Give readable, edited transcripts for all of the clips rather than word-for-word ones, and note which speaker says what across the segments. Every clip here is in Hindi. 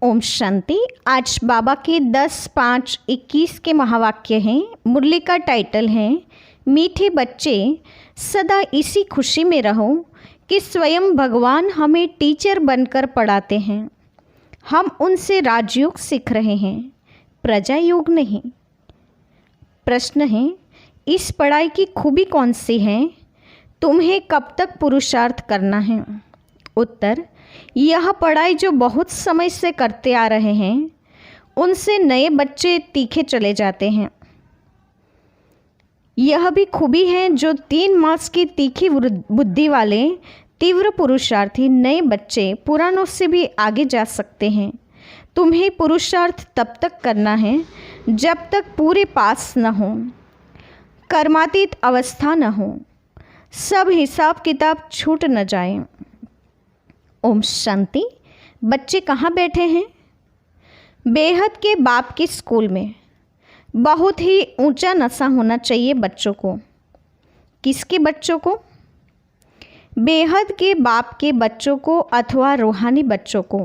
Speaker 1: ओम शांति। आज बाबा के 10-5-21 के महावाक्य हैं। मुरली का टाइटल है मीठे बच्चे सदा इसी खुशी में रहो कि स्वयं भगवान हमें टीचर बनकर पढ़ाते हैं। हम उनसे राजयोग सीख रहे हैं, प्रजा योग नहीं। प्रश्न है, इस पढ़ाई की खूबी कौन सी है? तुम्हें कब तक पुरुषार्थ करना है? उत्तर, यह पढ़ाई जो बहुत समय से करते आ रहे हैं उनसे नए बच्चे तीखे चले जाते हैं। यह भी खूबी है जो 3 मास की तीखी बुद्धि वाले तीव्र पुरुषार्थी नए बच्चे पुरानों से भी आगे जा सकते हैं। तुम्हें पुरुषार्थ तब तक करना है जब तक पूरे पास न हो, कर्मातीत अवस्था न हो, सब हिसाब किताब छूट न जाए। ओम शांति। बच्चे कहाँ बैठे हैं? बेहद के बाप के स्कूल में। बहुत ही ऊंचा नशा होना चाहिए बच्चों को। किसके बच्चों को? बेहद के बाप के बच्चों को अथवा रूहानी बच्चों को।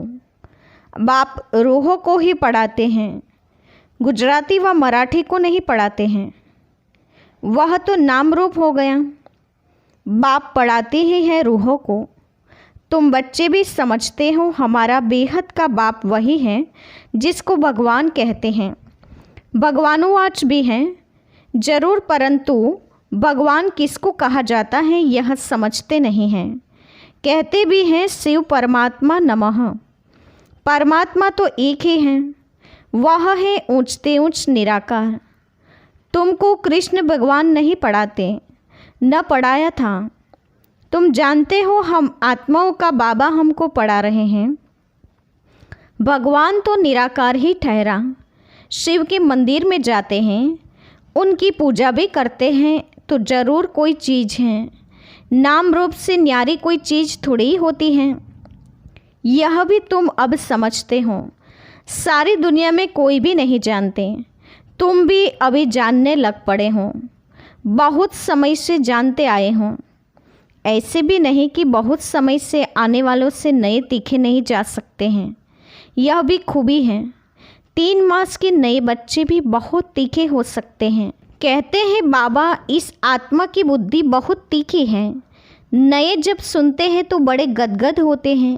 Speaker 1: बाप रूहों को ही पढ़ाते हैं, गुजराती व मराठी को नहीं पढ़ाते हैं। वह तो नाम रूप हो गया। बाप पढ़ाते ही हैं रूहों को। तुम बच्चे भी समझते हो हमारा बेहद का बाप वही है जिसको भगवान कहते हैं। भगवानुवाच भी हैं जरूर, परंतु भगवान किसको कहा जाता है यह समझते नहीं हैं। कहते भी हैं शिव परमात्मा नमः। परमात्मा तो एक ही है, वह है ऊंचते ऊंच निराकार। तुमको कृष्ण भगवान नहीं पढ़ाते, न पढ़ाया था। तुम जानते हो हम आत्माओं का बाबा हमको पढ़ा रहे हैं। भगवान तो निराकार ही ठहरा। शिव के मंदिर में जाते हैं, उनकी पूजा भी करते हैं तो ज़रूर कोई चीज़ है। नाम रूप से न्यारी कोई चीज़ थोड़ी ही होती है। यह भी तुम अब समझते हो। सारी दुनिया में कोई भी नहीं जानते। तुम भी अभी जानने लग पड़े हो। बहुत समय से जानते आए हो। ऐसे भी नहीं कि बहुत समय से आने वालों से नए तीखे नहीं जा सकते हैं। यह भी खूबी है। 3 मास के नए बच्चे भी बहुत तीखे हो सकते हैं। कहते हैं बाबा इस आत्मा की बुद्धि बहुत तीखी है। नए जब सुनते हैं तो बड़े गदगद होते हैं।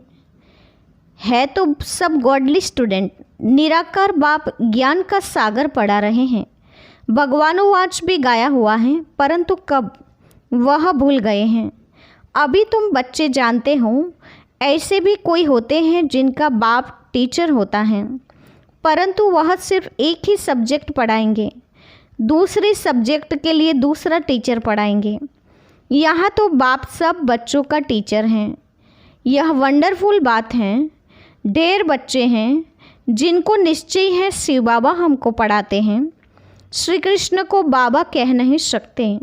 Speaker 1: है तो सब गॉडली स्टूडेंट। निराकार बाप ज्ञान का सागर पढ़ा रहे हैं। भगवानुवाच भी गाया हुआ है, परंतु कब वह भूल गए हैं। अभी तुम बच्चे जानते हो ऐसे भी कोई होते हैं जिनका बाप टीचर होता है, परंतु वह सिर्फ एक ही सब्जेक्ट पढ़ाएंगे, दूसरे सब्जेक्ट के लिए दूसरा टीचर पढ़ाएंगे। यहाँ तो बाप सब बच्चों का टीचर हैं। यह वंडरफुल बात है। ढेर बच्चे हैं जिनको निश्चय है शिव बाबा हमको पढ़ाते हैं। श्री कृष्ण को बाबा कह नहीं सकते।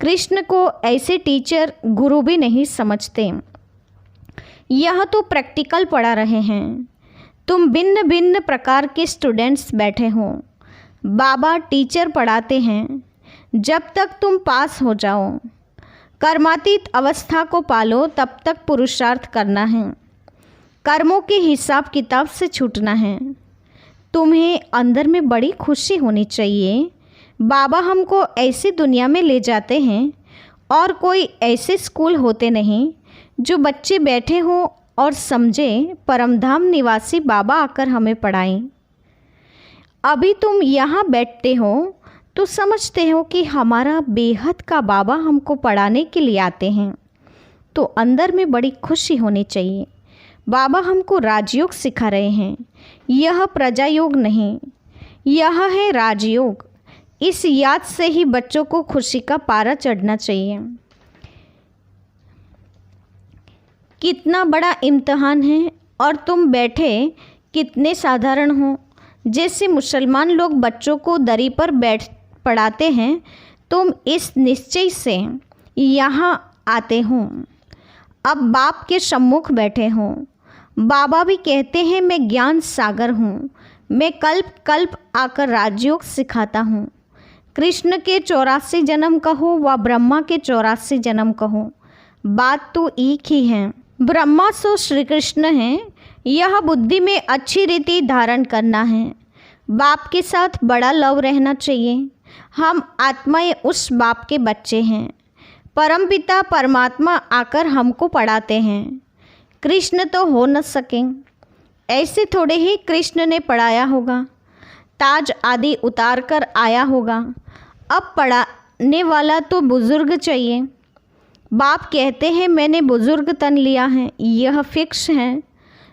Speaker 1: कृष्ण को ऐसे टीचर गुरु भी नहीं समझते। यह तो प्रैक्टिकल पढ़ा रहे हैं। तुम भिन्न भिन्न प्रकार के स्टूडेंट्स बैठे हो। बाबा टीचर पढ़ाते हैं जब तक तुम पास हो जाओ। कर्मातीत अवस्था को पालो तब तक पुरुषार्थ करना है। कर्मों के हिसाब किताब से छूटना है। तुम्हें अंदर में बड़ी खुशी होनी चाहिए। बाबा हमको ऐसी दुनिया में ले जाते हैं और कोई ऐसे स्कूल होते नहीं जो बच्चे बैठे हों और समझे परमधाम निवासी बाबा आकर हमें पढ़ाएं। अभी तुम यहाँ बैठते हो तो समझते हो कि हमारा बेहद का बाबा हमको पढ़ाने के लिए आते हैं, तो अंदर में बड़ी खुशी होनी चाहिए। बाबा हमको राजयोग सिखा रहे हैं। यह प्रजा योग नहीं, यह है राजयोग। इस याद से ही बच्चों को खुशी का पारा चढ़ना चाहिए। कितना बड़ा इम्तहान है और तुम बैठे कितने साधारण हो। जैसे मुसलमान लोग बच्चों को दरी पर बैठ पढ़ाते हैं, तुम इस निश्चय से यहाँ आते हो। अब बाप के सम्मुख बैठे हो। बाबा भी कहते हैं मैं ज्ञान सागर हूँ। मैं कल्प कल्प आकर राजयोग सिखाता हूँ। कृष्ण के 84 जन्म कहो व ब्रह्मा के 84 जन्म कहो, बात तो एक ही है। ब्रह्मा सो श्री कृष्ण हैं, यह बुद्धि में अच्छी रीति धारण करना है। बाप के साथ बड़ा लव रहना चाहिए। हम आत्माएं उस बाप के बच्चे हैं। परमपिता परमात्मा आकर हमको पढ़ाते हैं। कृष्ण तो हो न सके, ऐसे थोड़े ही कृष्ण ने पढ़ाया होगा। ताज आदि उतार कर आया होगा। अब पढ़ाने वाला तो बुज़ुर्ग चाहिए। बाप कहते हैं मैंने बुज़ुर्ग तन लिया है, यह फिक्स है।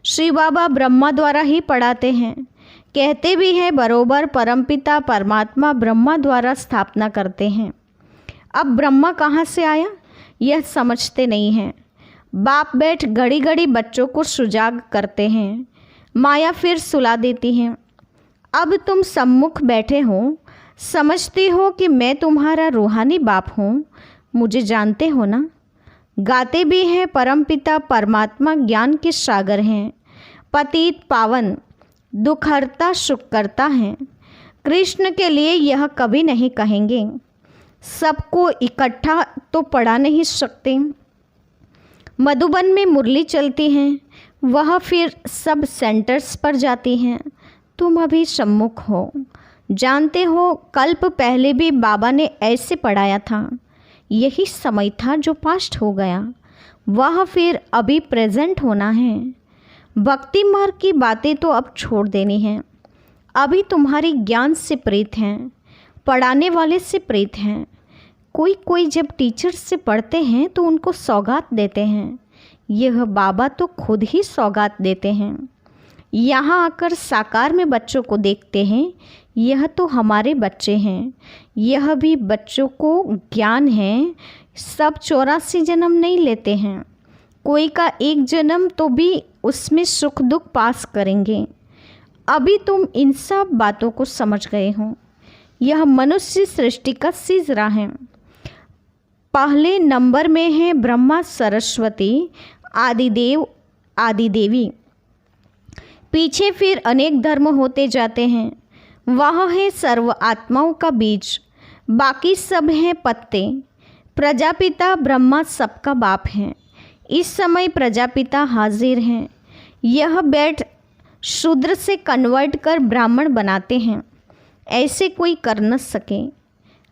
Speaker 1: श्री बाबा ब्रह्मा द्वारा ही पढ़ाते हैं। कहते भी हैं बरोबर परमपिता परमात्मा ब्रह्मा द्वारा स्थापना करते हैं। अब ब्रह्मा कहाँ से आया यह समझते नहीं हैं। बाप बैठ घड़ी घड़ी बच्चों को सुजाग करते हैं। माया फिर सुला देती है। अब तुम सम्मुख बैठे हो, समझते हो कि मैं तुम्हारा रूहानी बाप हूँ। मुझे जानते हो ना। गाते भी हैं परमपिता परमात्मा ज्ञान के सागर हैं। पतित पावन दुखहर्ता सुखकर्ता हैं। कृष्ण के लिए यह कभी नहीं कहेंगे। सबको इकट्ठा तो पढ़ा नहीं सकते। मधुबन में मुरली चलती हैं, वह फिर सब सेंटर्स पर जाती हैं। तुम अभी सम्मुख हो, जानते हो कल्प पहले भी बाबा ने ऐसे पढ़ाया था। यही समय था जो पास्ट हो गया, वह फिर अभी प्रेजेंट होना है। भक्ति मार्ग की बातें तो अब छोड़ देनी हैं। अभी तुम्हारी ज्ञान से प्रीत हैं, पढ़ाने वाले से प्रीत हैं। कोई कोई जब टीचर से पढ़ते हैं तो उनको सौगात देते हैं। यह बाबा तो खुद ही सौगात देते हैं। यहाँ आकर साकार में बच्चों को देखते हैं। यह तो हमारे बच्चे हैं। यह भी बच्चों को ज्ञान है। सब 84 जन्म नहीं लेते हैं। कोई का एक जन्म तो भी उसमें सुख दुख पास करेंगे। अभी तुम इन सब बातों को समझ गए हो। यह मनुष्य सृष्टि का सिजरा है। पहले नंबर में है ब्रह्मा सरस्वती आदिदेव आदिदेवी। पीछे फिर अनेक धर्म होते जाते हैं। वह है सर्व आत्माओं का बीज, बाकी सब हैं पत्ते। प्रजापिता ब्रह्मा सबका बाप है। इस समय प्रजापिता हाजिर हैं। यह बैठ शूद्र से कन्वर्ट कर ब्राह्मण बनाते हैं। ऐसे कोई कर न सके।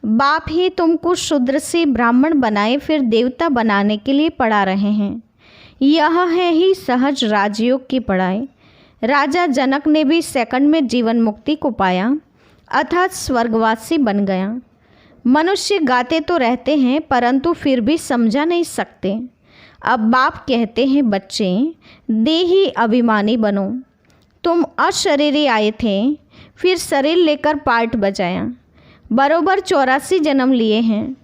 Speaker 1: बाप ही तुमको शूद्र से ब्राह्मण बनाए फिर देवता बनाने के लिए पढ़ा रहे हैं। यह है ही सहज राजयोग की पढ़ाई। राजा जनक ने भी सेकंड में जीवन मुक्ति को पाया, अर्थात स्वर्गवासी बन गया। मनुष्य गाते तो रहते हैं परंतु फिर भी समझा नहीं सकते। अब बाप कहते हैं बच्चे देही अभिमानी बनो। तुम अशरीरी आए थे, फिर शरीर लेकर पार्ट बजाया। बरोबर 84 जन्म लिए हैं।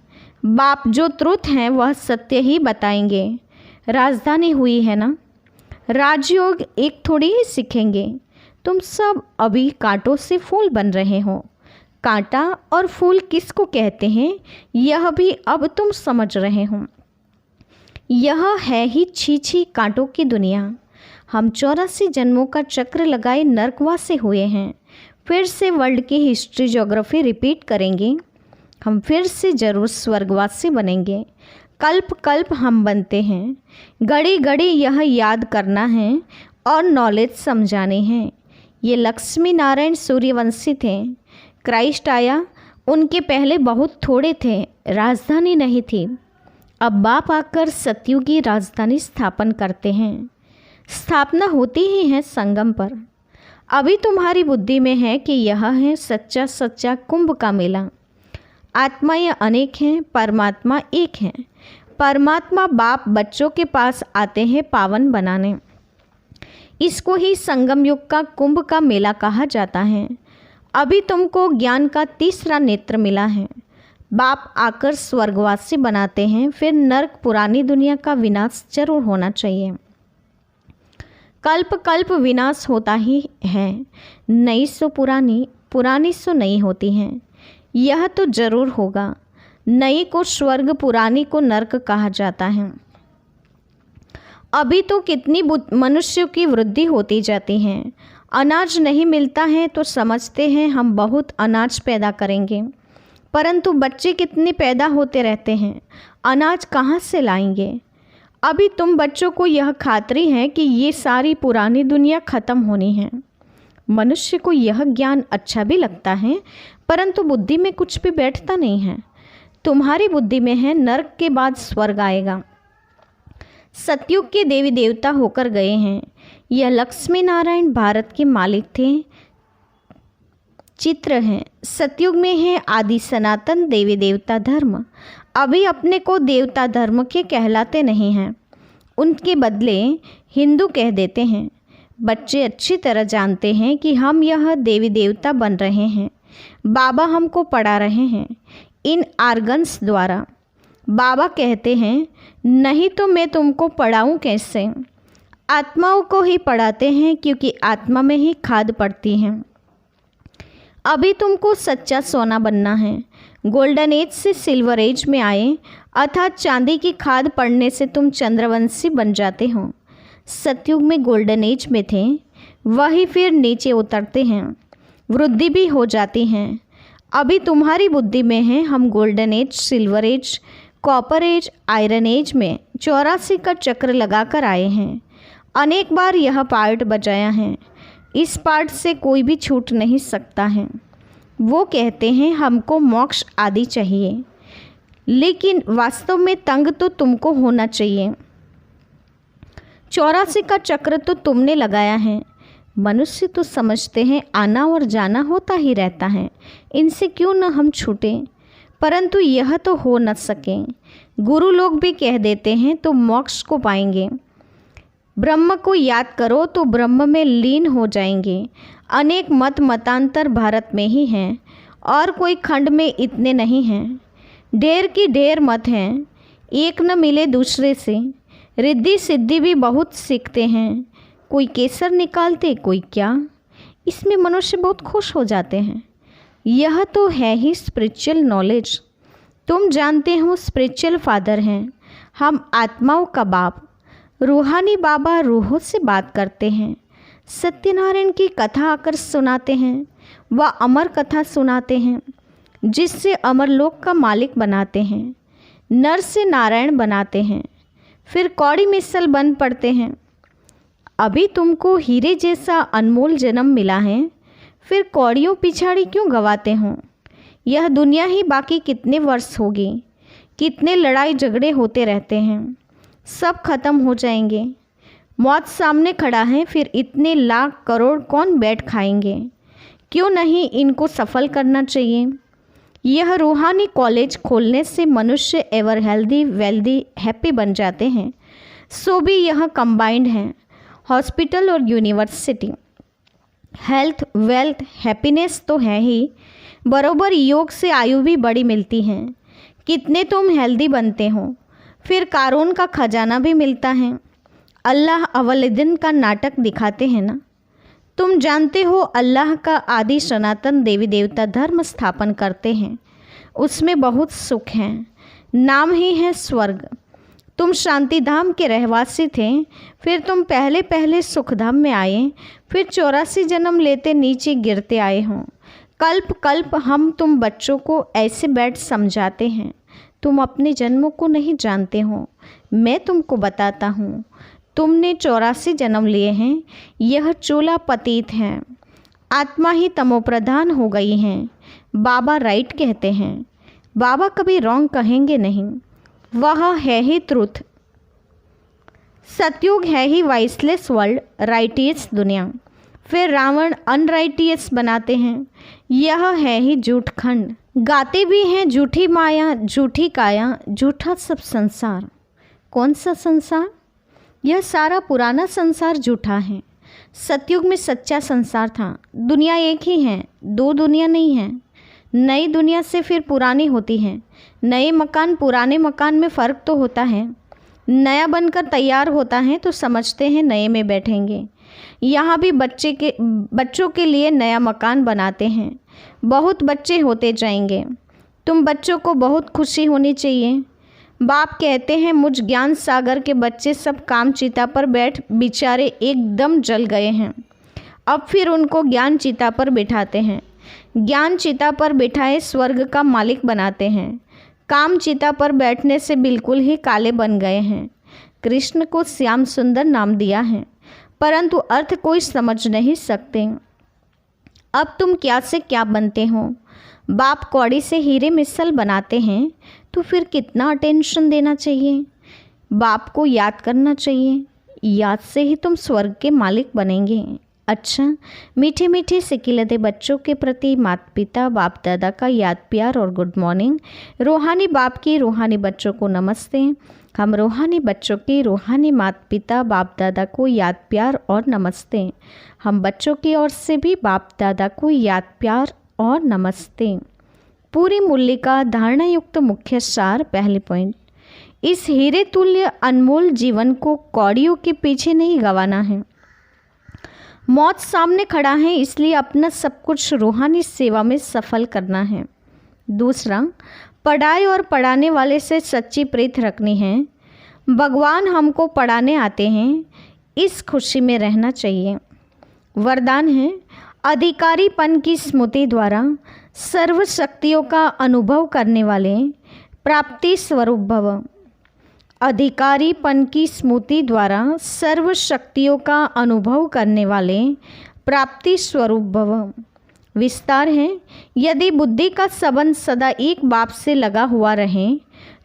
Speaker 1: बाप जो ट्रुथ हैं वह सत्य ही बताएंगे। राजधानी हुई है ना। राजयोग एक थोड़ी ही सीखेंगे। तुम सब अभी कांटों से फूल बन रहे हो। कांटा और फूल किसको कहते हैं यह भी अब तुम समझ रहे हो। यह है ही छी कांटों की दुनिया। हम 84 जन्मों का चक्र लगाए नरकवासी हुए हैं। फिर से वर्ल्ड की हिस्ट्री ज्योग्राफी रिपीट करेंगे। हम फिर से जरूर स्वर्गवासी बनेंगे। कल्प कल्प हम बनते हैं। घड़ी घड़ी यह याद करना है और नॉलेज समझाने हैं। ये लक्ष्मी नारायण सूर्यवंशी थे। क्राइस्ट आया, उनके पहले बहुत थोड़े थे, राजधानी नहीं थी। अब बाप आकर सतयुगी राजधानी स्थापन करते हैं। स्थापना होती ही है संगम पर। अभी तुम्हारी बुद्धि में है कि यह है सच्चा सच्चा कुंभ का मेला। आत्माएं अनेक हैं, परमात्मा एक है। परमात्मा बाप बच्चों के पास आते हैं पावन बनाने। इसको ही संगम युग का कुंभ का मेला कहा जाता है। अभी तुमको ज्ञान का तीसरा नेत्र मिला है। बाप आकर स्वर्गवासी बनाते हैं, फिर नरक पुरानी दुनिया का विनाश जरूर होना चाहिए। कल्प कल्प विनाश होता ही है। नई सो पुरानी, पुरानी सो नई होती हैं। यह तो जरूर होगा। नई को स्वर्ग, पुरानी को नरक कहा जाता है। अभी तो कितनी मनुष्यों की वृद्धि होती जाती है। अनाज नहीं मिलता है तो समझते हैं हम बहुत अनाज पैदा करेंगे, परंतु बच्चे कितने पैदा होते रहते हैं। अनाज कहाँ से लाएंगे। अभी तुम बच्चों को यह खातरी है कि ये सारी पुरानी दुनिया ख़त्म होनी है। मनुष्य को यह ज्ञान अच्छा भी लगता है, परंतु बुद्धि में कुछ भी बैठता नहीं है। तुम्हारी बुद्धि में है नरक के बाद स्वर्ग आएगा। सतयुग के देवी देवता होकर गए हैं। यह लक्ष्मी नारायण भारत के मालिक थे। चित्र हैं। सतयुग में है आदि सनातन देवी देवता धर्म। अभी अपने को देवता धर्म के कहलाते नहीं हैं, उनके बदले हिंदू कह देते हैं। बच्चे अच्छी तरह जानते हैं कि हम यह देवी देवता बन रहे हैं। बाबा हमको पढ़ा रहे हैं इन आर्गन्स द्वारा। बाबा कहते हैं नहीं तो मैं तुमको पढ़ाऊँ कैसे। आत्माओं को ही पढ़ाते हैं क्योंकि आत्मा में ही खाद पड़ती है। अभी तुमको सच्चा सोना बनना है। गोल्डन एज से सिल्वर एज में आए, अर्थात चांदी की खाद पड़ने से तुम चंद्रवंशी बन जाते हो। सतयुग में गोल्डन एज में थे, वही फिर नीचे उतरते हैं, वृद्धि भी हो जाती हैं। अभी तुम्हारी बुद्धि में है हम golden age, silver age, copper age, iron age में 84 का चक्र लगाकर आए हैं। अनेक बार यह पार्ट बजाया है। इस पार्ट से कोई भी छूट नहीं सकता है। वो कहते हैं हमको मोक्ष आदि चाहिए, लेकिन वास्तव में तंग तो तुमको होना चाहिए। 84 का चक्र तो तुमने लगाया है। मनुष्य तो समझते हैं आना और जाना होता ही रहता है, इनसे क्यों न हम छूटें, परंतु यह तो हो न सके। गुरु लोग भी कह देते हैं तो मोक्ष को पाएंगे। ब्रह्म को याद करो तो ब्रह्म में लीन हो जाएंगे। अनेक मतांतर भारत में ही हैं और कोई खंड में इतने नहीं हैं। ढेर की ढेर मत हैं, एक न मिले दूसरे से। रिद्धि सिद्धि भी बहुत सीखते हैं, कोई केसर निकालते कोई क्या। इसमें मनुष्य बहुत खुश हो जाते हैं। यह तो है ही स्पिरिचुअल नॉलेज। तुम जानते हो स्पिरिचुअल फादर हैं, हम आत्माओं का बाप। रूहानी बाबा रूहों से बात करते हैं। सत्यनारायण की कथा आकर सुनाते हैं, वह अमर कथा सुनाते हैं जिससे अमरलोक का मालिक बनाते हैं। नर से नारायण बनाते हैं, फिर कौड़ी मिसल बन पड़ते हैं। अभी तुमको हीरे जैसा अनमोल जन्म मिला है, फिर कौड़ियों पिछाड़ी क्यों गवाते हो। यह दुनिया ही बाकी कितने वर्ष होगी, कितने लड़ाई झगड़े होते रहते हैं, सब खत्म हो जाएंगे। मौत सामने खड़ा है, फिर इतने लाख करोड़ कौन बैठ खाएंगे। क्यों नहीं इनको सफल करना चाहिए। यह रूहानी कॉलेज खोलने से मनुष्य एवर हेल्दी, वेल्दी, हैप्पी बन जाते हैं। सो भी यह कंबाइंड है, हॉस्पिटल और यूनिवर्सिटी। हेल्थ, वेल्थ, हैप्पीनेस तो है ही, बरोबर योग से आयु भी बड़ी मिलती है। कितने तुम हेल्दी बनते हो, फिर कारून का खजाना भी मिलता है। अल्लाह अवलिदिन का नाटक दिखाते हैं ना। तुम जानते हो अल्लाह का आदि सनातन देवी देवता धर्म स्थापन करते हैं, उसमें बहुत सुख है, नाम ही है स्वर्ग। तुम शांति धाम के रहवासी थे, फिर तुम पहले पहले सुखधाम में आए, फिर 84 जन्म लेते नीचे गिरते आए हो। कल्प कल्प हम तुम बच्चों को ऐसे बैठ समझाते हैं। तुम अपने जन्मों को नहीं जानते हो, मैं तुमको बताता हूँ। तुमने 84 जन्म लिए हैं, यह चोला पतीत है। आत्मा ही तमोप्रधान हो गई हैं। बाबा राइट कहते हैं, बाबा कभी रॉन्ग कहेंगे नहीं, वह है ही ट्रुथ। सतयुग है ही वाइसलेस वर्ल्ड, राइटियस दुनिया। फिर रावण अनराइटियस बनाते हैं, यह है ही झूठ खंड। गाते भी हैं झूठी माया, झूठी काया, झूठा सब संसार। कौन सा संसार? यह सारा पुराना संसार झूठा है। सतयुग में सच्चा संसार था। दुनिया एक ही है, दो दुनिया नहीं है। नई दुनिया से फिर पुरानी होती है। नए मकान पुराने मकान में फ़र्क तो होता है। नया बनकर तैयार होता है तो समझते हैं नए में बैठेंगे। यहाँ भी बच्चों के लिए नया मकान बनाते हैं। बहुत बच्चे होते जाएंगे। तुम बच्चों को बहुत खुशी होनी चाहिए। बाप कहते हैं मुझ ज्ञान सागर के बच्चे सब काम चिता पर बैठ बेचारे एकदम जल गए हैं। अब फिर उनको ज्ञान चिता पर बिठाते हैं। ज्ञान चिता पर बिठाए स्वर्ग का मालिक बनाते हैं। काम चिता पर बैठने से बिल्कुल ही काले बन गए हैं। कृष्ण को श्याम सुंदर नाम दिया है, परंतु अर्थ कोई समझ नहीं सकते। अब तुम क्या से क्या बनते हो। बाप कौड़ी से हीरे मिसल बनाते हैं तो फिर कितना अटेंशन देना चाहिए। बाप को याद करना चाहिए, याद से ही तुम स्वर्ग के मालिक बनेंगे। अच्छा, मीठे मीठे सिकिलते बच्चों के प्रति माता पिता बाप दादा का याद प्यार और गुड मॉर्निंग। रूहानी बाप की रूहानी बच्चों को नमस्ते। हम रूहानी बच्चों के रूहानी माता पिता बाप दादा को याद प्यार और नमस्ते। हम बच्चों की ओर से भी बाप दादा को याद प्यार और नमस्ते। पूरी मूल्य का धारणा युक्त मुख्य सार। पहले पॉइंट, इस हीरे तुल्य अनमोल जीवन को कौड़ियों के पीछे नहीं गंवाना है। मौत सामने खड़ा है, इसलिए अपना सब कुछ रूहानी सेवा में सफल करना है। दूसरा, पढ़ाई और पढ़ाने वाले से सच्ची प्रीत रखनी है। भगवान हमको पढ़ाने आते हैं, इस खुशी में रहना चाहिए। वरदान है, अधिकारीपन की स्मृति द्वारा सर्व शक्तियों का अनुभव करने वाले प्राप्ति स्वरूप भव। अधिकारीपन की स्मृति द्वारा सर्व शक्तियों का अनुभव करने वाले प्राप्ति स्वरूप भव। विस्तार है, यदि बुद्धि का संबंध सदा एक बाप से लगा हुआ रहे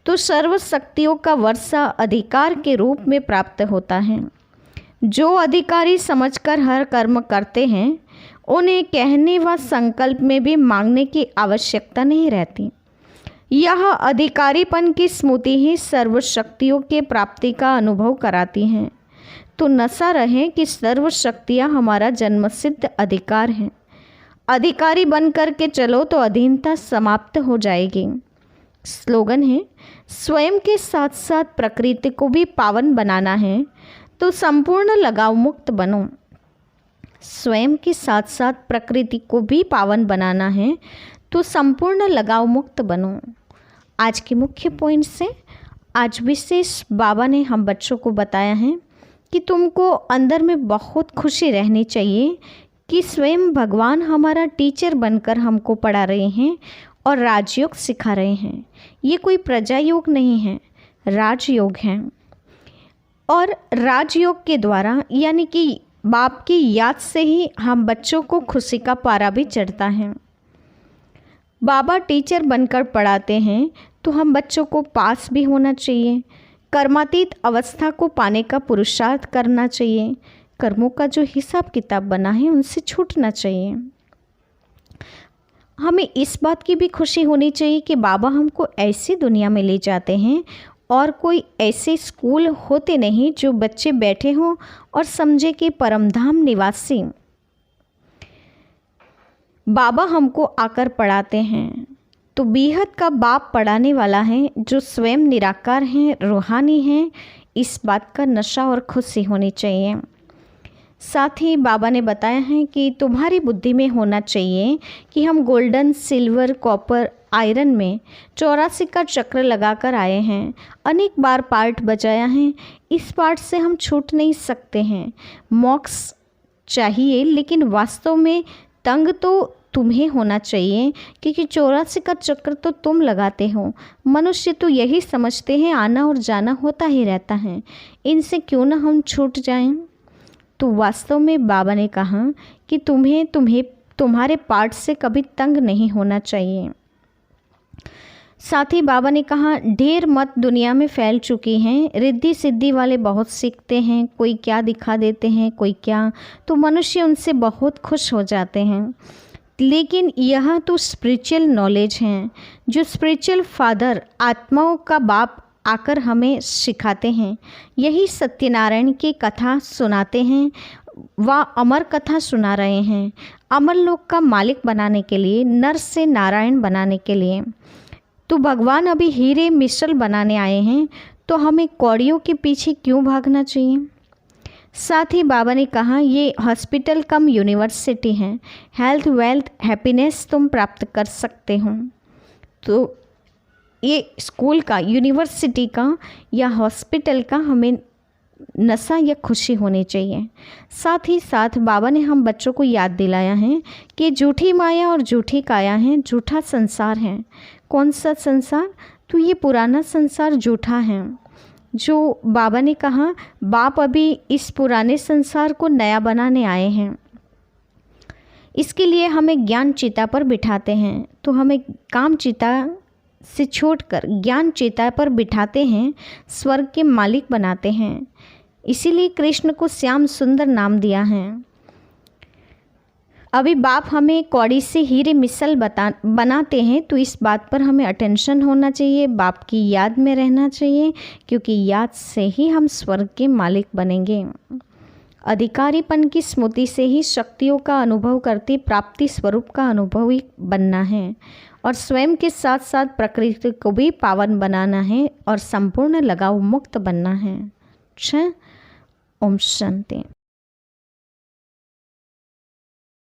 Speaker 1: तो सर्व शक्तियों का वर्षा अधिकार के रूप में प्राप्त होता है। जो अधिकारी समझकर हर कर्म करते हैं उन्हें कहने व संकल्प में भी मांगने की आवश्यकता नहीं रहती। यह अधिकारीपन की स्मृति ही सर्व शक्तियों के प्राप्ति का अनुभव कराती हैं। तो नशा रहे कि सर्व शक्तियाँ हमारा जन्मसिद्ध अधिकार हैं। अधिकारी बन कर के चलो तो अधीनता समाप्त हो जाएगी। स्लोगन है, स्वयं के साथ साथ प्रकृति को भी पावन बनाना है तो संपूर्ण लगाव मुक्त बनो। स्वयं के साथ साथ प्रकृति को भी पावन बनाना है तो संपूर्ण लगाव मुक्त बनो। आज के मुख्य पॉइंट से आज विशेष बाबा ने हम बच्चों को बताया है कि तुमको अंदर में बहुत खुशी रहनी चाहिए कि स्वयं भगवान हमारा टीचर बनकर हमको पढ़ा रहे हैं और राजयोग सिखा रहे हैं। ये कोई प्रजा योग नहीं है, राजयोग है। और राजयोग के द्वारा यानी कि बाप की याद से ही हम बच्चों को खुशी का पारा भी चढ़ता है। बाबा टीचर बनकर पढ़ाते हैं तो हम बच्चों को पास भी होना चाहिए। कर्मातीत अवस्था को पाने का पुरुषार्थ करना चाहिए। कर्मों का जो हिसाब किताब बना है उनसे छूटना चाहिए। हमें इस बात की भी खुशी होनी चाहिए कि बाबा हमको ऐसी दुनिया में ले जाते हैं और कोई ऐसे स्कूल होते नहीं जो बच्चे बैठे हों और समझे कि परमधाम निवासी बाबा हमको आकर पढ़ाते हैं। तो बेहद का बाप पढ़ाने वाला है जो स्वयं निराकार हैं, रूहानी हैं। इस बात का नशा और खुशी होनी चाहिए। साथ ही बाबा ने बताया है कि तुम्हारी बुद्धि में होना चाहिए कि हम गोल्डन, सिल्वर, कॉपर, आयरन में 84 का चक्र लगाकर आए हैं। अनेक बार पार्ट बजाया है, इस पार्ट से हम छूट नहीं सकते हैं। मोक्ष चाहिए, लेकिन वास्तव में तंग तो तुम्हें होना चाहिए क्योंकि 84 का चक्र तो तुम लगाते हो। मनुष्य तो यही समझते हैं आना और जाना होता ही रहता है, इनसे क्यों ना हम छूट जाएं। तो वास्तव में बाबा ने कहा कि तुम्हारे पार्ट से कभी तंग नहीं होना चाहिए। साथ ही बाबा ने कहा, ढेर मत दुनिया में फैल चुकी हैं। रिद्धि सिद्धि वाले बहुत सीखते हैं, कोई क्या दिखा देते हैं, कोई क्या, तो मनुष्य उनसे बहुत खुश हो जाते हैं। लेकिन यह तो स्पिरिचुअल नॉलेज है जो स्पिरिचुअल फादर, आत्माओं का बाप आकर हमें सिखाते हैं। यही सत्यनारायण की कथा सुनाते हैं व अमर कथा सुना रहे हैं, अमर लोक का मालिक बनाने के लिए, नर से नारायण बनाने के लिए। तो भगवान अभी हीरे मिसल बनाने आए हैं, तो हमें कौड़ियों के पीछे क्यों भागना चाहिए। साथ ही बाबा ने कहा, ये हॉस्पिटल कम यूनिवर्सिटी है, हेल्थ, वेल्थ, हैप्पीनेस तुम प्राप्त कर सकते हो। तो ये स्कूल का, यूनिवर्सिटी का या हॉस्पिटल का हमें नशा या खुशी होनी चाहिए। साथ ही साथ बाबा ने हम बच्चों को याद दिलाया है कि झूठी माया और झूठी काया है, झूठा संसार है। कौन सा संसार? तो ये पुराना संसार झूठा है। जो बाबा ने कहा, बाप अभी इस पुराने संसार को नया बनाने आए हैं, इसके लिए हमें ज्ञान चिता पर बिठाते हैं। तो हमें काम चिता से छोड़कर ज्ञान चिता पर बिठाते हैं, स्वर्ग के मालिक बनाते हैं। इसीलिए कृष्ण को श्याम सुंदर नाम दिया है। अभी बाप हमें कौड़ी से हीरे मिसल बनाते हैं, तो इस बात पर हमें अटेंशन होना चाहिए, बाप की याद में रहना चाहिए, क्योंकि याद से ही हम स्वर्ग के मालिक बनेंगे। अधिकारीपन की स्मृति से ही शक्तियों का अनुभव करते प्राप्ति स्वरूप का अनुभवी बनना है, और स्वयं के साथ साथ प्रकृति को भी पावन बनाना है और संपूर्ण लगाव मुक्त बनना है। ओम शांति।